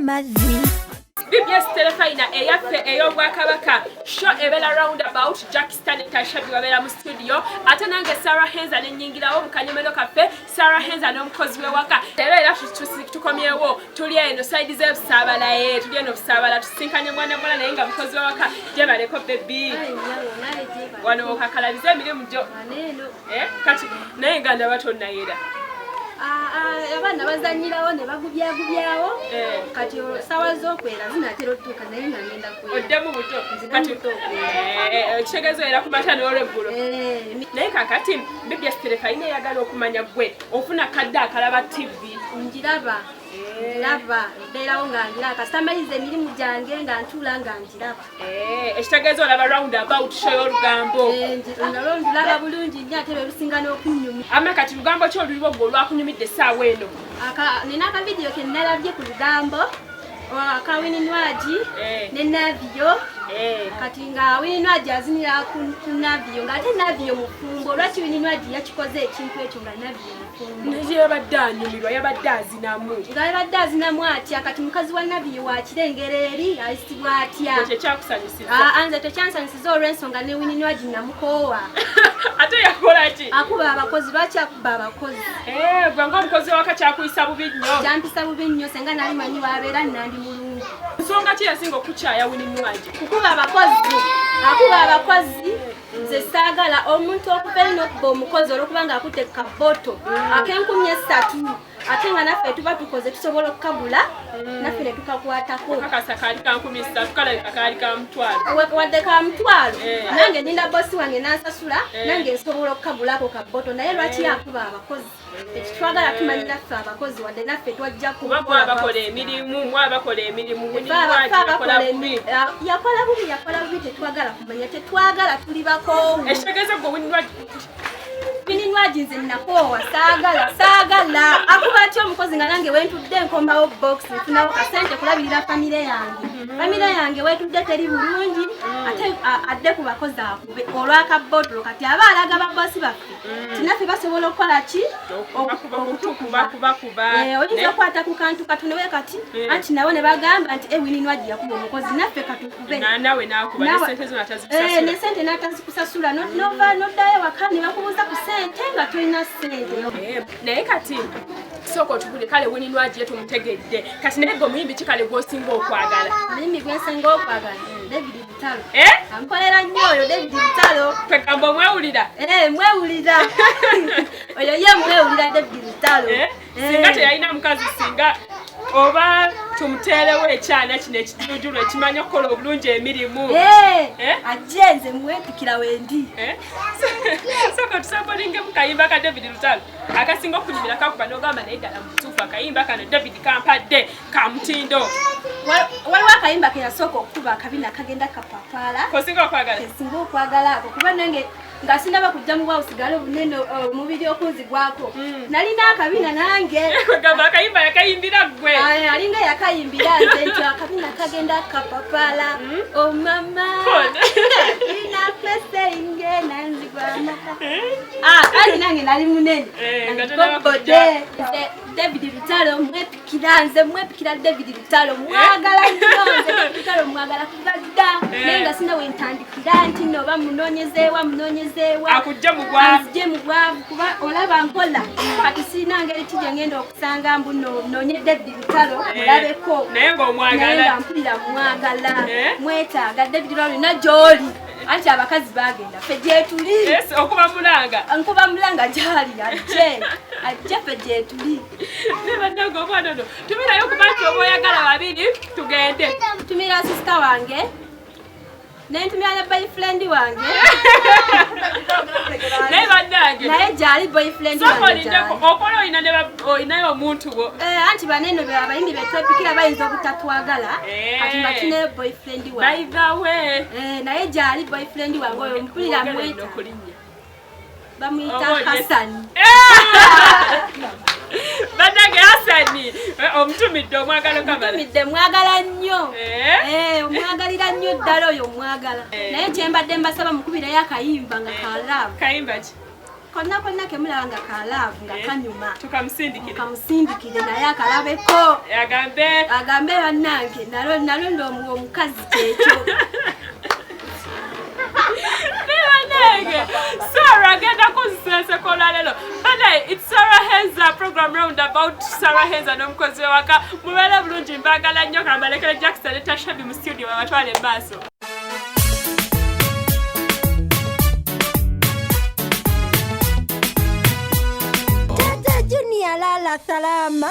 amazzi. BBS Telefina eyaffe ey'obwakabaka show ebera roundabout Jackson Tashabi wabera mu studio ate nange Sarah Henza nenyingirawo mu kanyomero kaffe Sarah Henza n'omukozi we waka era tukomyewo tuli eno side z'ebusabala tuli eno busabala tusinkanye mwana naye nga mukozi we waka jebaleko baby wano kakalabize emirimu gyo kati naye nga ndaba tonnayera abana bazanyirawo ne bagubyawo kati sawa z'okwera zinatera otuuka naye nga ngenda kwera oddemu buto kati ekitegeezo era ku mata n'olweggulo naye kakati BBS Telefina eyagala okumanya gwe ofuna kadde akalaba TV njiraba mbeerawo nga njiraba kasita mbayiza emirimu gyange nga ntuula nga njiraba ekitegeezo olaba roundabout show y'olugambo ndulaba bulungi nnyo ate bebisinga n'okunyumya ama kati lugambo ki oluliwo gwe olwakunyumidde essaawa eno nina akavidiyo ke nalabye ku lugambo aka Wininwaji ne Navio kati nga Wininwaji azinira ku Navio nga ate Navio mufumbo lwaki Wininwaji yakikoze ekintu ekyo nga Navio mufumbo naye yabadde anyumirwa yabadde azinamu nga yabadde azinamu atya kati mukazi wa Navio wakirengera eri ayisibwa atya kyekyakusanyusiza anze tekyansanyusiza olw'ensonga ne Wininwaji namukoowa ate yakola ki akuba abakozi lwaki akuba abakozi gwe ngaomukozi waka kyakuyisa bubi nnyo kyampisa bubi nnyo senga nali manyi wabeera nandi mulungu nsonga ki yasinga okukyaya Wininwaji kukuba abakozi akuba abakozi nze saagala omuntu okuva eri n'okuba omukozi olw'okuba nga akutte kaboto ak'enkumi 3 ate nga naffe tuba tukoze tusobola okukagula naffe ne tukakwatako kakasa kaali ka 13 kalabika kaali ka mutwalo wadde ka mutwalo nange ninda bosi wange nansasula nange nsobola okukagulako kaboto naye lwaki yakuba abakozi ekitwagala tumanyira ffe abakozi wadde naffe twajja mwabakola emirimu yakola bubi tetwagala kumanya tetwagala tuli bakoowu ekitegeeza gwe Wininwaji nze nakoowa saagala akuba atya omukozi nga nange wentudde nkomawo box nfunawo kasente kulabirira famire yange wetudde teri bulungi ate adde ku bakozi akube olwakabotulo kati aba alaga babosi baffe tinaffe basobola okukola ki okutukuba oyinza okukwata ku kantu katonewe kati anti nabo ne bagamba nti Wininwaji yakuba omukozi naffe katukube nesente n'atazikusasula noddayo waka ne bakubuuza ku sente nga tulina sente naye kati sooka otugule kale Wininwaji tumutegedde kati naye gwe muyimbi ki kale gw'osinga okwagala muyimbi gwensinga okwagala David Lutalo ankolera nnyo oyo David Lutalo twegamba mwewulira mwewulira oyo ye mwewulira David Lutalo singa teyalina mukazi singa oba tumuteerewo ekyana kino ekijulujulu ekimanyi okukola obulungi emirimu ajje nze mwepikira wendi sooka tusambolinge mu kayimba ka David Lutalo akasinga okunyumira kakuba n'ogamba naye ddala mutuufu akayimba kano David kampadde ka mutindo waliwo akayimba ke yasooka okukuba akabina kagenda kapapaala kosinga okwagala esinga okwagala ako kuba nange nga sindaba kujja mu bwa osigale obunene omubiri okunzigwako nalina akabina nange kwegamba akayimba yakayimbira gwe alinga yakayimbira nze nti akabina kagenda kapapaala omama ina peseinge nanzigwa amata kali nange nali munene ngobode David Lutalo mwepikira David Lutalo mwagala nnyo nze David Lutalo mwagala kuva dda naye nga sina wentandikira nti nno oba munoonyezeewa akujje mu bwavu kuba olaba nkola kati sina ngeri ki gye ngenda okusanga mbu noonye David Lutalo mulabeko naye nga mpulira mwagala mwetaaga David Lutalo olina gy'oli anti abakazi bagenda ffe gyetuli nkuba mulanga gyali ajje ffe gyetuli nebannange omwana ono tumirayo kuba nti oba oyagala babiri tugende tumira sisita wange nentumira ne boyfriend wange naye bannange naye gyali boyfriend wange okola olinayo omuntu wo anti baneno abayimbi betwepikira bayinza obutatwagala kati nga tunayo boyfriend wange naye gyali boyfriend wange oyo mpulira mweta bamuyita Hassan bannange Hassan omutumidde omwagalo kamala omutumidde mwagala nnyo omwagalira nnyo ddala oyo omwagala naye kyembadde mbasaba mukubirayo akayimba nga kalaavu kayimba ki konna kemulaba nga kalaavu nga kanyuma tukamusindikire naye akalabeko agambe bannange nalonda omukazi kyekyo Sarah agenda kuzisesa kola lelo bane it's Sarah Henza program roundabout Sarah Henza n'omukozi waka mubere bulungi mbagala nnyo kamalekere Jackson ne Tashabi mu studio babatwale maaso Tata Junior lala salama